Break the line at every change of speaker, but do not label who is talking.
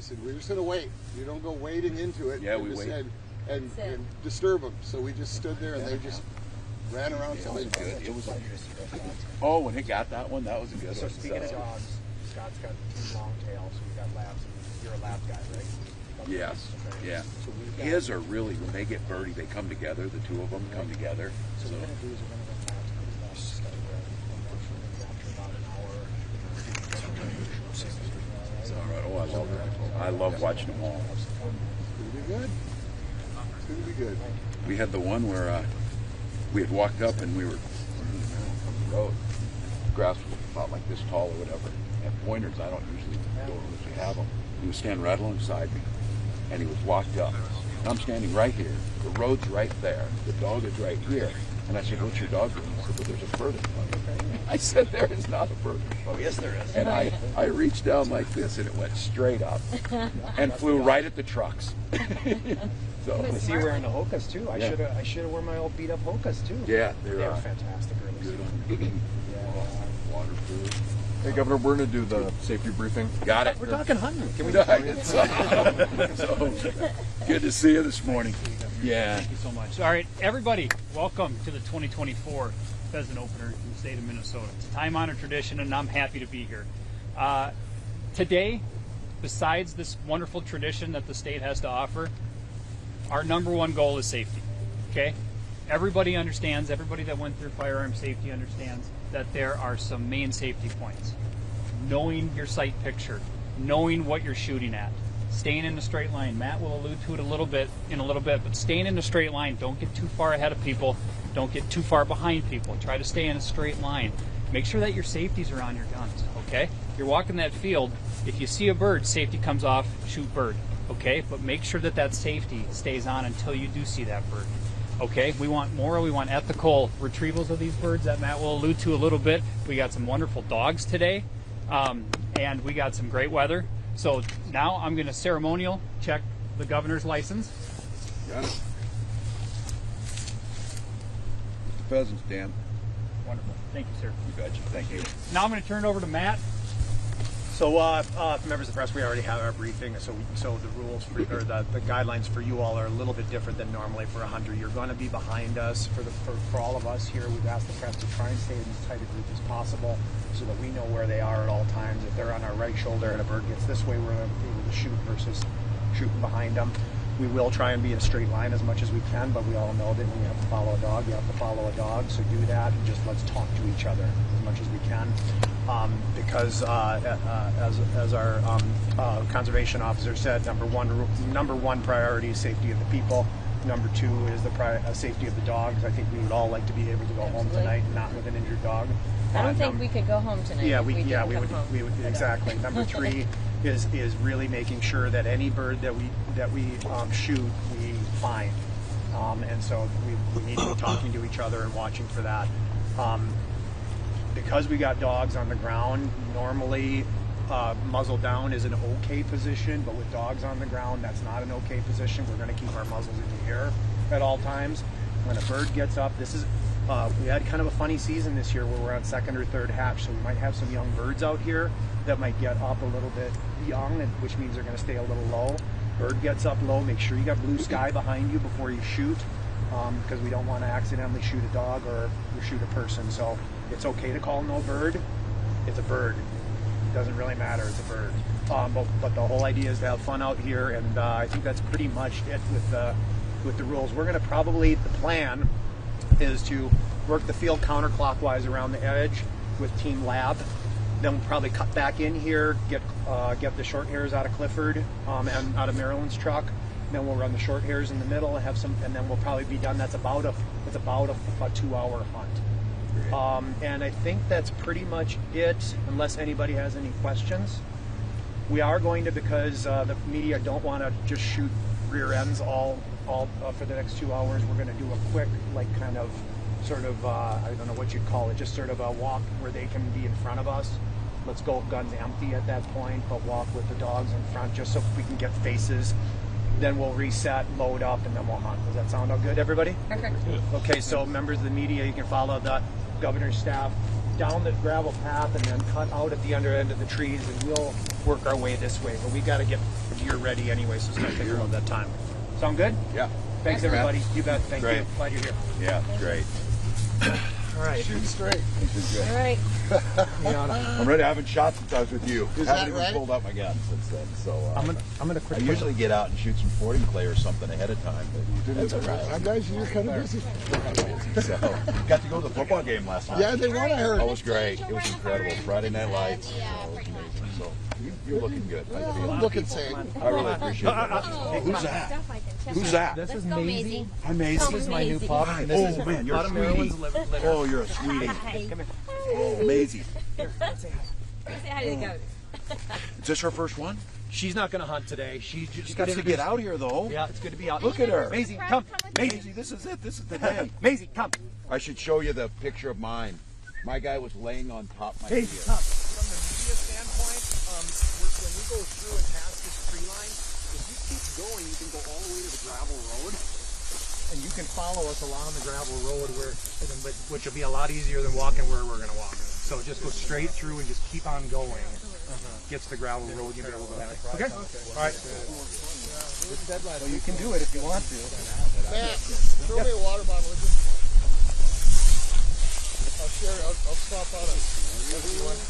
said, we're just going to wait. You don't go wading into it.
Yeah, we wait.
And disturb them. So we just stood there and they just ran around.
It was good. It was oh, when it got that one, that was a good one.
So speaking of dogs, Scott's got 2 long tails, so we got labs. You're a lab guy, right?
Yes.
Okay.
Yeah.
So
his are really, when they get birdie, they come together. The two of them come together.
So what we're going to do is we're going to run labs pretty fast. After about an hour.
It's all right. Oh, I love that. I love watching them all.
It's going to be good. It's going to be good.
We had the one where we had walked up and we were on the road. The grass was about like this tall or whatever. And pointers, I don't usually go unless we have them. He was standing right alongside me, and he was walked up. And I'm standing right here. The road's right there. The dog is right here. And I said, "What's your dog doing?" He said, "Well, there's a bird in front of me." I said, "There is not a bird."
Oh, yes, there is.
And I reached down like this, and it went straight up and flew right at the trucks. So
I see you wearing the Hokas too. I should have worn my old beat up Hokas too.
Yeah,
they were fantastic.
Good on waterproof.
Hey, Governor, we're going to do the safety briefing.
Got it.
We're talking hunting. Can we
so, good to see you this morning. Yeah.
Thank you so much. All right, everybody, welcome to the 2024 Pheasant Opener in the state of Minnesota. It's a time-honored tradition, and I'm happy to be here. Today, besides this wonderful tradition that the state has to offer, our number one goal is safety, okay? Everybody understands, everybody that went through firearm safety understands that there are some main safety points. Knowing your sight picture, knowing what you're shooting at, staying in the straight line. Matt will allude to it a little bit, but staying in the straight line. Don't get too far ahead of people. Don't get too far behind people. Try to stay in a straight line. Make sure that your safeties are on your guns, okay? You're walking that field. If you see a bird, safety comes off, shoot bird, okay? But make sure that that safety stays on until you do see that bird. Okay, we want moral, we want ethical retrievals of these birds that Matt will allude to a little bit. We got some wonderful dogs today, and we got some great weather. So now I'm going to ceremonial check the governor's license.
Got it. Mr. Pheasant, Dan.
Wonderful. Thank you, sir.
You betcha. Thank you.
Now I'm going to turn it over to Matt.
So, members of the press, we already have our briefing. So the rules for, or the guidelines for you all are a little bit different than normally for a hunter. You're going to be behind us for all of us here. We've asked the press to try and stay in as tight a group as possible, so that we know where they are at all times. If they're on our right shoulder and a bird gets this way, we're able to shoot versus shooting behind them. We will try and be in a straight line as much as we can, but we all know that when you have to follow a dog, you have to follow a dog. So do that, and just let's talk to each other as much as we can. Because as our conservation officer said, number one priority is safety of the people. Number two is the safety of the dogs. I think we would all like to be able to go home tonight, not with an injured dog.
I don't think we could go home tonight.
Yeah, we would exactly. Number three is really making sure that any bird that we shoot, we find, and so we need to be talking to each other and watching for that. Because we got dogs on the ground, normally muzzle down is an okay position, but with dogs on the ground, that's not an okay position. We're going to keep our muzzles in the air at all times. When a bird gets up, we had kind of a funny season this year where we're on second or third hatch, so we might have some young birds out here that might get up a little bit young, which means they're going to stay a little low. Bird gets up low, make sure you got blue sky behind you before you shoot, because we don't want to accidentally shoot a dog or shoot a person. So it's okay to call no bird. It's a bird. It doesn't really matter. It's a bird. But the whole idea is to have fun out here, and I think that's pretty much it with the rules. We're going to probably, the plan is to work the field counterclockwise around the edge with Team Lab. Then we'll probably cut back in here, get the short hairs out of Clifford and out of Maryland's truck. Then we'll run the short hairs in the middle and have some, and then we'll probably be done. That's about a 2-hour hunt. And I think that's pretty much it, unless anybody has any questions. We are going to, because the media don't want to just shoot rear ends all for the next 2 hours. We're going to do a quick, I don't know what you'd call it, just sort of a walk where they can be in front of us. Let's go guns empty at that point, but walk with the dogs in front just so we can get faces. Then we'll reset, load up, and then we'll hunt. Does that sound all good, everybody?
Perfect.
Okay, so members of the media, you can follow the governor's staff down the gravel path and then cut out at the under end of the trees, and we'll work our way this way. But we got to get deer ready anyway, so it's going to take about that time. Sound good?
Yeah.
Thanks, everybody. You bet. Thank
Great.
you. Glad you're here.
Yeah, great.
All right.
Shoot straight.
All right.
I'm ready. I haven't shot since I was with you.
Is
I haven't
that
even
right?
pulled out my gun since then. So
I'm gonna
I
quick.
usually get out and shoot some sporting clay or something ahead of time. But that's all right.
Guys, you're kind of busy.
So got to go to the football game last night.
Yeah, they won. I heard.
Oh, it was great. It was incredible. Friday Night Lights. So it was amazing. So you're looking good. I feel.
I'm looking sane.
I really appreciate that. Hey, who's that? Who's that?
Let's go, Maisie.
Hi, Maisie.
This is my new pup.
Oh man, you're a sweetie. Oh, you're a sweetie.
Hi.
Oh, Maisie.
Say hi to the goat.
Is this her first one?
She's not going to hunt today. She just
She
got
gets to get out here though.
Yeah, it's good to be out.
Look at her.
Maisie, come.
Maisie, this is it. This is the day.
Maisie, come.
I should show you the picture of mine. My guy was laying on top of my
Maisie,
deer.
come. From the media standpoint, when we go through and past this tree line, if you keep going, you can go all the way to the gravel road. And you can follow us along the gravel road, which will be a lot easier than walking where we're going to walk. So just go straight through and just keep on going. Gets the gravel road, you'll be able to go that way. Okay? All right. So you can do it if you want to.
Matt, throw me a water bottle, would you? I'll share it. I'll stop out if you want.